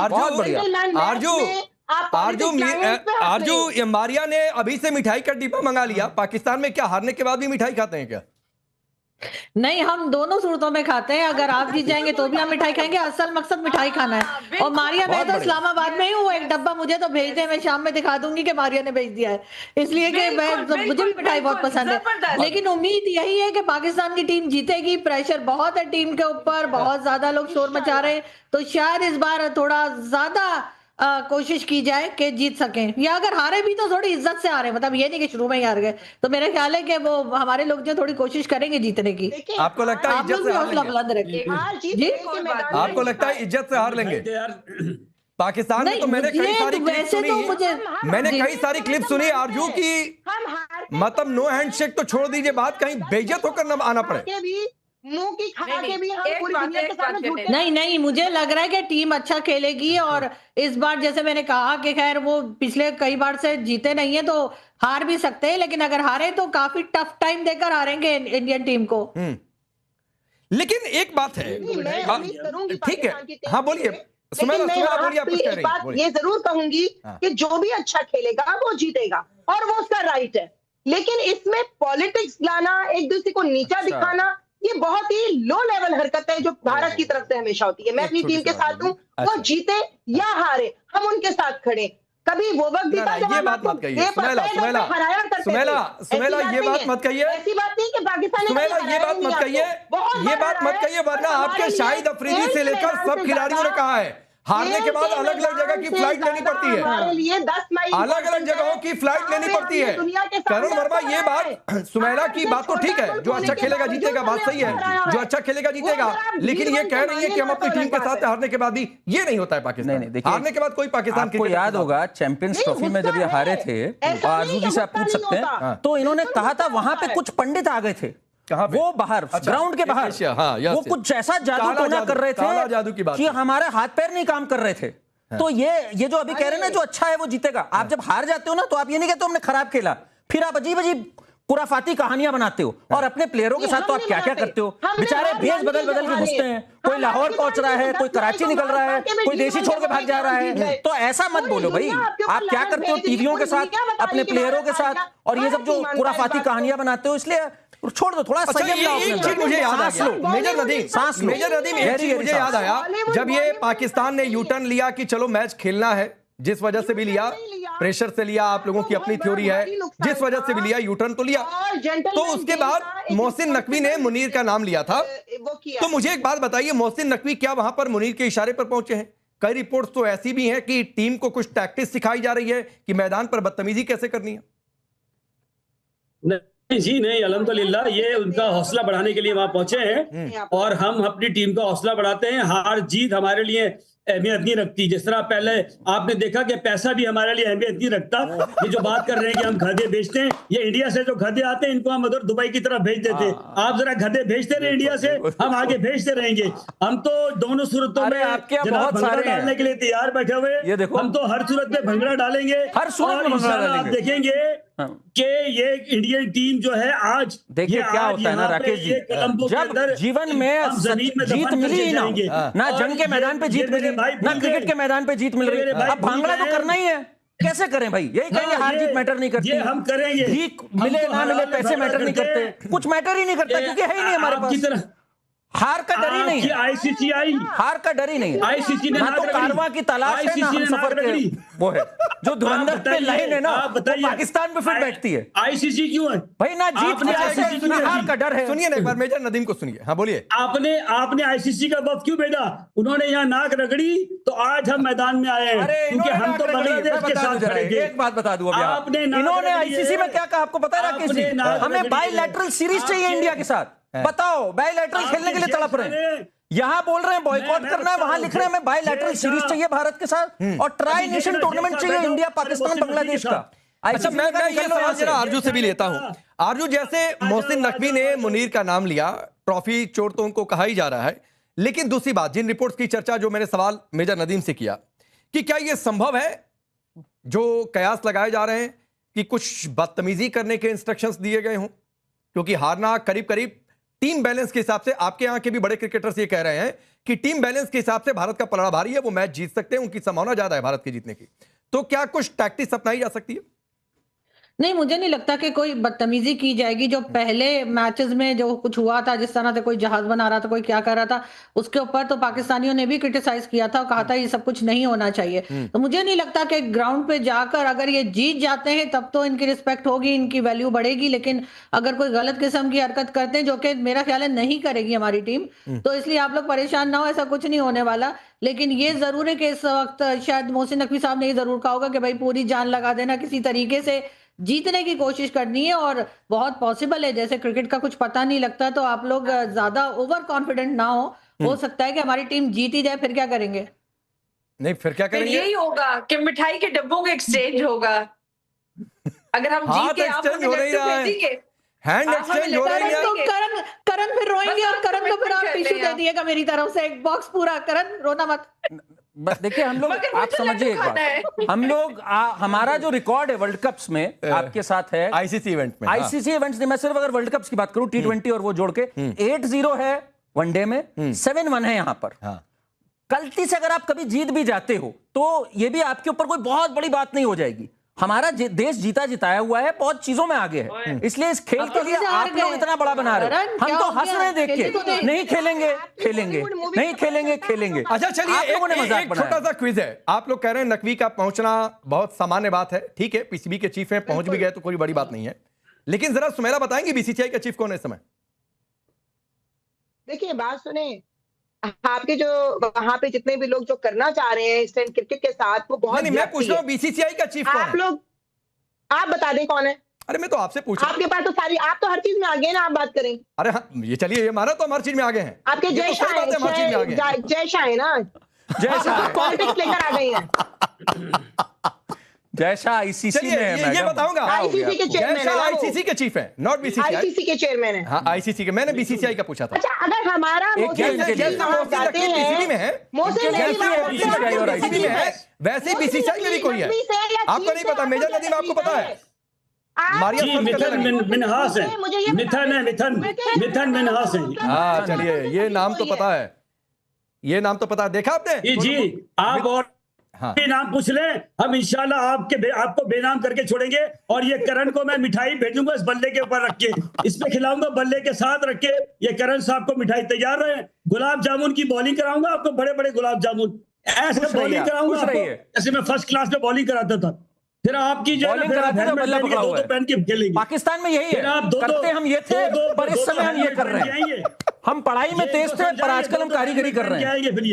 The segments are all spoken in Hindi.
बहुत बढ़िया। आरजू मारिया ने अभी से मिठाई का डिब्बा मंगा लिया। पाकिस्तान में क्या हारने के बाद भी मिठाई खाते हैं क्या? नहीं, हम दोनों सूरतों में खाते हैं। अगर आप जीत जाएंगे तो भी हम मिठाई खाएंगे। असल मकसद मिठाई खाना है। और मारिया, मैं तो इस्लामाबाद में ही हूँ, एक डब्बा मुझे तो भेज दे, मैं शाम में दिखा दूंगी कि मारिया ने भेज दिया है, इसलिए कि मुझे भी मिठाई बहुत पसंद है। लेकिन उम्मीद यही है कि पाकिस्तान की टीम जीतेगी। प्रेशर बहुत है टीम के ऊपर, बहुत ज्यादा लोग शोर मचा रहे हैं, तो शायद इस बार थोड़ा ज्यादा कोशिश की जाए कि जीत सकें, या अगर हारे भी तो थोड़ी इज्जत से हारे, मतलब ये नहीं कि शुरू में ही हार गए। तो मेरा ख्याल है कि वो हमारे लोग जो थोड़ी कोशिश करेंगे जीतने की। आपको लगता है इज्जत से हार लेंगे? बुलंद रखिए जी। आपको लगता है इज्जत से हार लेंगे? पाकिस्तान में तो मैंने कई सारी क्लिप सुनी, मैंने कई सारी क्लिप सुनी आरजू की, मतलब नो हैंडशेक तो छोड़ दीजिए बात, कहीं बेइज्जत होकर न आना पड़े। मुंह की खा के भी हम पूरी दुनिया के सामने झूठे। नहीं, मुझे लग रहा है कि टीम अच्छा खेलेगी, और इस बार जैसे मैंने कहा कि खैर वो पिछले कई बार से जीते नहीं है तो हार भी सकते हैं, लेकिन अगर हारे तो काफी टफ टाइम देकर हारेंगे इंडियन टीम को। लेकिन एक बात है, ठीक है, हाँ बोलिए सुमेला, बोलिए, आप कुछ कह रही हैं। ये जरूर कहूंगी कि जो भी अच्छा खेलेगा वो जीतेगा, और वो उसका राइट है। लेकिन इसमें पॉलिटिक्स लाना, एक दूसरे को नीचा दिखाना, ये बहुत ही लो लेवल हरकत है जो भारत की तरफ से हमेशा होती है। मैं अपनी टीम के साथ हूँ, वो जीते या हारे हम उनके साथ खड़े। कभी वो वक्त बीता जब ये बात मत कहिए सुमेला, ये बात मत कहिए, ऐसी बात नहीं कि पाकिस्तान सुमेला, ये बात मत कहिए, वरना आपके शाहिद अफरीदी से लेकर सब खिलाड़ियों ने कहा है हारने के बाद अलग अलग जगह की फ्लाइट लेनी पड़ती है, अलग अलग जगहों की फ्लाइट लेनी पड़ती है। करुण वर्मा, ये बात सुमेला की बात तो ठीक है, जो अच्छा खेलेगा जीतेगा, बात सही है, जो अच्छा खेलेगा जीतेगा, लेकिन ये कह रही है कि हम अपनी टीम के साथ हारने के बाद भी, ये नहीं होता है पाकिस्तान। हारने के बाद कोई पाकिस्तान, आपको याद होगा चैंपियंस ट्रॉफी में जब ये हारे थे, आरजू जी से आप पूछ सकते हैं, तो इन्होंने कहा था वहां पे कुछ पंडित आ गए थे, वो बाहर ग्राउंड के बाहर, वो कुछ ऐसा जादू टोना कर रहे थे कि हमारे हाथ पैर नहीं काम कर रहे थे। तो ये जो अभी कह रहे हैं ना, जो अच्छा है वो जीतेगा। आप जब हार जाते हो ना, तो आप ये नहीं कहते हमने खराब खेला, फिर आप अजीब अजीब खुराफाती कहानियां बनाते हो, और अपने प्लेयरों के साथ तो आप क्या क्या करते हो, बेचारे भेष बदल बदल के घुसते हैं, कोई लाहौर पहुंच रहा है, कोई कराची निकल रहा है, कोई देशी छोड़ के भाग जा रहा है। तो ऐसा मत बोलो भाई, आप क्या करते हो टीवियों के साथ, अपने प्लेयरों के साथ, और ये सब जो खुराफाती कहानियां बनाते हो, इसलिए छोड़ दो, थोड़ा संयम लाओ। एक चीज मुझे याद आ गया, मेजर नदीम, एक चीज मुझे याद आया, जब ये पाकिस्तान ने यू टर्न लिया कि चलो मैच खेलना है, जिस वजह से भी लिया, प्रेशर से लिया, आप लोगों की अपनी थ्योरी है, जिस वजह से भी लिया, यू टर्न तो लिया, तो उसके बाद मोहसिन नकवी ने मुनीर का नाम लिया था। तो मुझे एक बात बताइए, मोहसिन नकवी क्या वहां पर मुनीर के इशारे पर पहुंचे हैं? कई रिपोर्ट्स तो ऐसी भी हैं कि टीम को कुछ टैक्टिक्स सिखाई जा रही है कि मैदान पर बदतमीजी कैसे करनी है। जी नहीं, अल्हम्दुलिल्लाह, ये उनका हौसला बढ़ाने के लिए वहां पहुंचे हैं, और हम अपनी टीम का हौसला बढ़ाते हैं। हार जीत हमारे लिए अहमियत नहीं रखती। जिस तरह पहले आपने देखा कि पैसा भी हमारे लिए अहमियत नहीं रखता। ये जो बात कर रहे हैं कि हम गधे बेचते हैं, ये इंडिया से जो गधे आते हैं इनको हम उधर दुबई की तरफ भेज देते हैं। आप जरा गधे भेजते रहे इंडिया से, हम आगे भेजते रहेंगे। हम तो दोनों सूरतों में बहुत सारे डालने के लिए तैयार बैठे हुए, हम तो हर सूरत में भंगड़ा डालेंगे, हर सूरत में आप देखेंगे कि ये इंडियन टीम जो है आज, देखिए क्या होता है ना राकेश जी, जब जीवन में जीत मिली ही ना जंग के मैदान पे जीत मिली, ना क्रिकेट के मैदान पे जीत मिल रही, अब भांगड़ा तो करना ही है। कैसे करें भाई? यही कहेंगे हार जीत मैटर नहीं करती, हम करेंगे, भीख मिले ना मिले पैसे मैटर नहीं करते, कुछ मैटर ही नहीं करता, क्योंकि है ही नहीं हमारे पास। हार का डर ही नहीं है, आईसीसीआई हार का डर ही नहीं है। आईसीसी ने ना तो कारवां की तलाश है, ना हम सफर के वो है, जो धुरंधर पे लाइन है ना, पाकिस्तान पे फिर बैठती है। आईसीसी क्यों है भाई? ना जीत ना हार का डर है। सुनिए ना एक बार मेजर नदीम को सुनिए। हाँ बोलिए। आपने आईसीसी का वक्त क्यों भेजा? उन्होंने यहाँ नाक रगड़ी तो आज हम मैदान में आए हैं, क्योंकि हम तो बांग्लादेश के साथ खड़े थे। एक बात बता दूं, इन्होंने आईसीसी में क्या कहा आपको पता है राकेश जी? हमें बायलैटरल सीरीज चाहिए इंडिया के साथ। बताओ, बायलैटरल खेलने के लिए तड़प रहे हैं, यहां बोल रहे हैं बॉयकॉट करना है, वहां लिख रहे हैं हमें बायलैटरल सीरीज चाहिए भारत के साथ, और ट्राई नेशन टूर्नामेंट चाहिए इंडिया पाकिस्तान बांग्लादेश का। अच्छा, मैं ये सवाल जरा आरजू से भी लेता हूं। आरजू, जैसे मोहसिन नकवी ने मुनीर का नाम लिया, ट्रॉफी चोर तो उनको कहा ही जा रहा है, लेकिन दूसरी बात, जिन रिपोर्ट्स की चर्चा जो मैंने सवाल मेजर नदीम से किया कि क्या यह संभव है, जो कयास लगाए जा रहे हैं कि कुछ बदतमीजी करने के इंस्ट्रक्शंस दिए गए हों, क्योंकि हारना करीब करीब टीम बैलेंस के हिसाब से, आपके यहां के भी बड़े क्रिकेटर्स ये कह रहे हैं कि टीम बैलेंस के हिसाब से भारत का पलड़ा भारी है, वो मैच जीत सकते हैं, उनकी संभावना ज्यादा है भारत के जीतने की। तो क्या कुछ टैक्टिक्स अपनाई जा सकती है? नहीं, मुझे नहीं लगता कि कोई बदतमीजी की जाएगी। जो पहले मैचेस में जो कुछ हुआ था, जिस तरह से कोई जहाज बना रहा था, कोई क्या कर रहा था, उसके ऊपर तो पाकिस्तानियों ने भी क्रिटिसाइज किया था और कहा था ये सब कुछ नहीं होना चाहिए। तो मुझे नहीं लगता कि ग्राउंड पे जाकर अगर ये जीत जाते हैं तब तो इनकी रिस्पेक्ट होगी, इनकी वैल्यू बढ़ेगी। लेकिन अगर कोई गलत किस्म की हरकत करते हैं, जो कि मेरा ख्याल है नहीं करेगी हमारी टीम, तो इसलिए आप लोग परेशान ना हो, ऐसा कुछ नहीं होने वाला। लेकिन ये जरूर है कि इस वक्त शायद मोहसिन नकवी साहब ने ये जरूर कहा होगा कि भाई पूरी जान लगा देना, किसी तरीके से जीतने की कोशिश करनी है। और बहुत पॉसिबल है, जैसे क्रिकेट का कुछ पता नहीं लगता, तो आप लोग ज्यादा ओवर कॉन्फिडेंट ना हो सकता है कि हमारी टीम जीत ही जाए, फिर क्या करेंगे? नहीं, फिर क्या करेंगे? यही होगा कि मिठाई के डब्बों का एक्सचेंज होगा। अगर हम जीत के आप एक्सचेंज हो नहीं रहा है, हैंड एक्सचेंज हो रही है। करण फिर रोएंगे और करण को फिर आप टिश्यू दे दिएगा मेरी तरफ से, एक बॉक्स पूरा। करण रोना मत। देखिए हम लोग, आप समझिए एक बात, हम लोग हमारा जो रिकॉर्ड है वर्ल्ड कप्स में आपके साथ है, आईसीसी इवेंट में, आईसीसी इवेंट्स नहीं, मैं सिर्फ अगर वर्ल्ड कप्स की बात करूं, T20 और वो जोड़ के 8-0 है वनडे में, 7-1 है यहां पर। गलती से अगर आप कभी जीत भी जाते हो तो ये भी आपके ऊपर कोई बहुत बड़ी बात नहीं हो जाएगी। हमारा देश जीता जिताया हुआ है, बहुत चीजों में आगे है, इसलिए इस खेल के लिए आप लोग इतना बड़ा बना रहे हो। हम तो हंस रहे देख के, नहीं खेलेंगे खेलेंगे, नहीं खेलेंगे खेलेंगे। अच्छा चलिए, एक छोटा सा क्विज है। आप लोग कह रहे हैं नकवी का पहुंचना बहुत सामान्य बात है, ठीक है, पीसीबी के चीफ हैं, पहुंच भी गए तो कोई बड़ी बात नहीं है। लेकिन जरा सुमेरा बताएंगे बीसीसीआई का चीफ कौन है इस समय? देखिए बात सुने, आपके जो वहां पे जितने भी लोग जो करना चाह रहे हैं इंस्टेंट क्रिकेट के साथ, वो बहुत नहीं, मैं पूछ रहा हूँ बीसीसीआई का चीफ कौन है? आप लोग आप बता दें कौन है। अरे मैं तो आपसे पूछ रहा हूं। आपके पास तो सारी, आप तो हर चीज में आगे हैं ना, आप बात करें। अरे हाँ, ये चलिए, ये माना तो हम हर चीज में आगे हैं। आपके जय शाह है, जय शाह है ना, जय शाह पॉलिटिक्स लेकर आ गए हैं। जय शाह आईसीसी में है, ये बताऊंगा, आईसीसी के चेयरमैन है, आईसीसी के चीफ हैं, नॉट बीसीसीआई। आईसीसी के चेयरमैन है। हाँ, आईसीसी के, मैंने बीसीसीआई का पूछा था। अच्छा, अगर हमारा वैसे बीसीसीआई में भी कोई है, आपको नहीं पता? मेजर नदीम आपको पता है? मिथुन मिन्हास है, मिथुन मिन्हास है। हाँ चलिए, ये नाम तो पता है, ये नाम तो पता है, देखा आपने? जी आप और हाँ, नाम पूछ ले, हम इंशाल्लाह आपको बेनाम करके छोड़ेंगे। और ये करण को मैं मिठाई भेजूंगा इस बल्ले के ऊपर रख के, इस पे खिलाऊंगा, बल्ले के साथ रख के। ये करण साहब को मिठाई तैयार रहे, गुलाब जामुन की बॉलिंग कराऊंगा आपको, बड़े बड़े गुलाब जामुन, ऐसे बॉलिंग कराऊंगा आपको जैसे मैं फर्स्ट क्लास में बॉलिंग कराता था। फिर आपकी जो पहन के खेलेंगे। पाकिस्तान में यही है, करते हम ये थे, पर इस समय हम ये कर रहे हैं। हम पढ़ाई में तेज थे, पर आजकल हम कारीगरी कर रहे हैं। फिर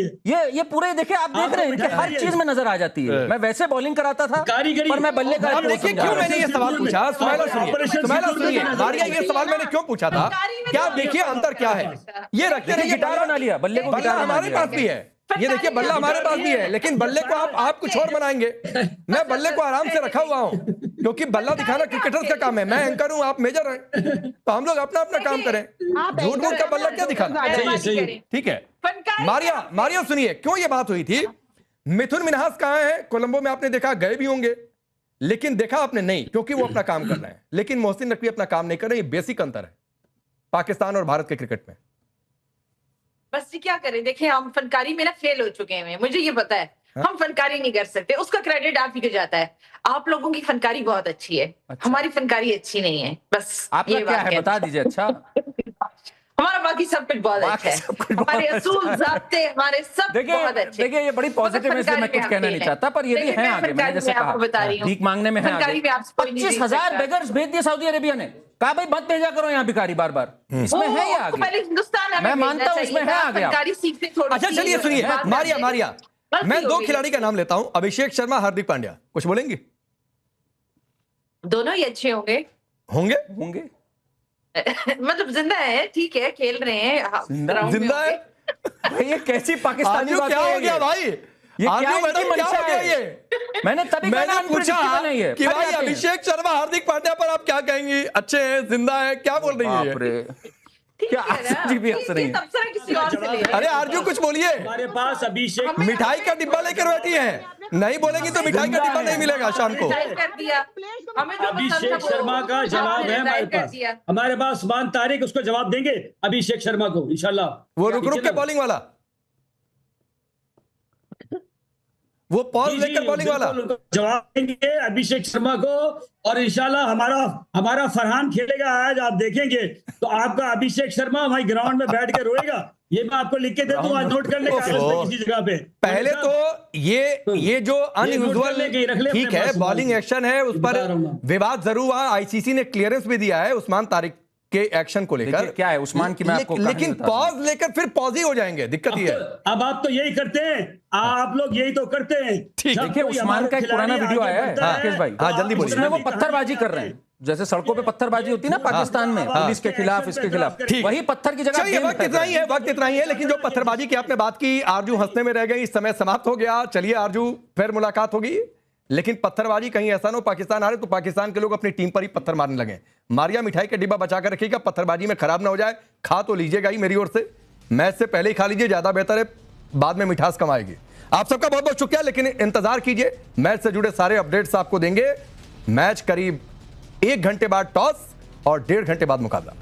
ये पूरे देखिए, आप देख रहे हैं, इनके हर चीज में नजर आ जाती है। मैं वैसे बॉलिंग कराता था, पर मैं बल्ले का। देखिए क्यों मैंने ये सवाल पूछा, सुमेला सुनिए, मारिया, ये सवाल मैंने क्यों पूछा था, क्या देखिए अंतर क्या है? ये रखते रहिए, गिटार बना लिया, बल्ले को बल्ला हमारे पास भी है, ये देखिए बल्ला हमारे पास भी है, लेकिन बल्ले को आप कुछ और बनाएंगे। मैं बल्ले को आराम से रखा हुआ हूं, क्योंकि बल्ला दिखाना क्रिकेटर्स का काम है। मैं एंकर हूं, आप मेजर हैं, तो हम लोग अपना अपना काम करें। झूठ मूठ का बल्ला क्या दिखाना? ठीक है। मारिया सुनिए, क्यों ये बात हुई थी? मिथुन मिन्हास कहाँ है? कोलंबो में आपने देखा, गए भी होंगे, लेकिन देखा आपने नहीं, क्योंकि वो अपना काम कर रहे हैं। लेकिन मोहसिन नकवी अपना काम नहीं कर रहे। ये बेसिक अंतर है पाकिस्तान और भारत के क्रिकेट में। बस जी क्या करें, देखिए हम फनकारी में ना फेल हो चुके हैं, मुझे ये पता है। हम फनकारी नहीं कर सकते, उसका क्रेडिट आप ही को जाता है। आप लोगों की फनकारी बहुत अच्छी है, हमारी फनकारी अच्छी नहीं है। बस आपका क्या है बता दीजिए। अच्छा, हमारा बाकी सब कुछ बहुत अच्छा है, हमारे असूल ज़ाब्ते हमारे सब बहुत अच्छे। देखिए ये बड़ी पॉजिटिव है, इसलिए मैं कुछ कहना नहीं चाहता, पर ये भी है आगे। मैंने जैसे कहा, भीख मांगने में है आगे। 25,000 बेगर्स भेज दिए सऊदी अरेबिया ने, कहा भाई मत भेजा करो यहाँ भिखारी बार बार। इसमें है ये आगे, पहले हिंदुस्तान मैं मानता हूँ इसमें है आगे। अच्छा चलिए सुनिए, मारिया, मैं दो खिलाड़ी का नाम लेता हूं, अभिषेक शर्मा, हार्दिक पांड्या, कुछ बोलेंगे? दोनों ही अच्छे होंगे मतलब जिंदा है, ठीक है, खेल रहे हैं, जिंदा है। भाई ये कैसी पाकिस्तानी बात क्या हो गया भाई? ये क्या हो गया? ये मैंने पूछा कि भाई अभिषेक शर्मा, हार्दिक पांड्या पर आप क्या कहेंगे? अच्छे हैं, जिंदा है, क्या बोल रही है? क्या आरजू भी हंस रही है? अरे आरजू कुछ बोलिए। हमारे पास अभिषेक मिठाई का डिब्बा लेकर बैठी हैं, नहीं बोलेंगी तो मिठाई का डिब्बा नहीं मिलेगा शाम को। अभिषेक शर्मा का जवाब है हमारे पास, उस्मान तारिक उसको जवाब देंगे अभिषेक शर्मा को इंशाल्लाह। वो रुक के बॉलिंग वाला वो पॉज लेकर बॉलिंग वाला जवाब देंगे अभिषेक शर्मा को, और इंशाल्लाह हमारा फरहान खेलेगा आज, आप देखेंगे तो आपका अभिषेक शर्मा वहीं ग्राउंड में बैठ के रोएगा। ये मैं आपको लिख के दे दूं, आज नोट कर ले किसी जगह पे। पहले तो ये जो अनयूजुअल, ठीक है बॉलिंग एक्शन है, उस पर विवाद जरूर हुआ, आईसीसी ने क्लियरेंस भी दिया है उस्मान तारिक के एक्शन को लेकर। क्या है उस्मान की, मैं आपको लेकिन पॉज लेकर फिर पॉज ही हो जाएंगे, दिक्कत ही है। अब आप तो यही करते हैं, आप लोग यही तो करते हैं। देखिए उस्मान का एक पुराना वीडियो आया है राकेश भाई, हाँ जल्दी बोलिए। उसमें वो पत्थरबाजी कर रहे हैं, जैसे सड़कों पे पत्थरबाजी होती है ना पाकिस्तान में, पुलिस के खिलाफ, इसके खिलाफ, वही पत्थर की जगह। वक्त इतना ही है, लेकिन जो पत्थरबाजी की आपने बात की, आरजू हंसने में रह गई, इस समय समाप्त हो गया। चलिए आरजू, फिर मुलाकात होगी। लेकिन पत्थरबाजी कहीं ऐसा ना हो पाकिस्तान हारे तो पाकिस्तान के लोग अपनी टीम पर ही पत्थर मारने लगे। मारिया मिठाई का डिब्बा बचा कर रखिएगा, पत्थरबाजी में खराब ना हो जाए। खा तो लीजिएगा ही मेरी ओर से, मैच से पहले ही खा लीजिए, ज्यादा बेहतर है, बाद में मिठास कमाएगी। आप सबका बहुत बहुत शुक्रिया, लेकिन इंतजार कीजिए, मैच से जुड़े सारे अपडेट्स आपको देंगे। मैच करीब 1 घंटे बाद टॉस और 1.5 घंटे बाद मुकाबला।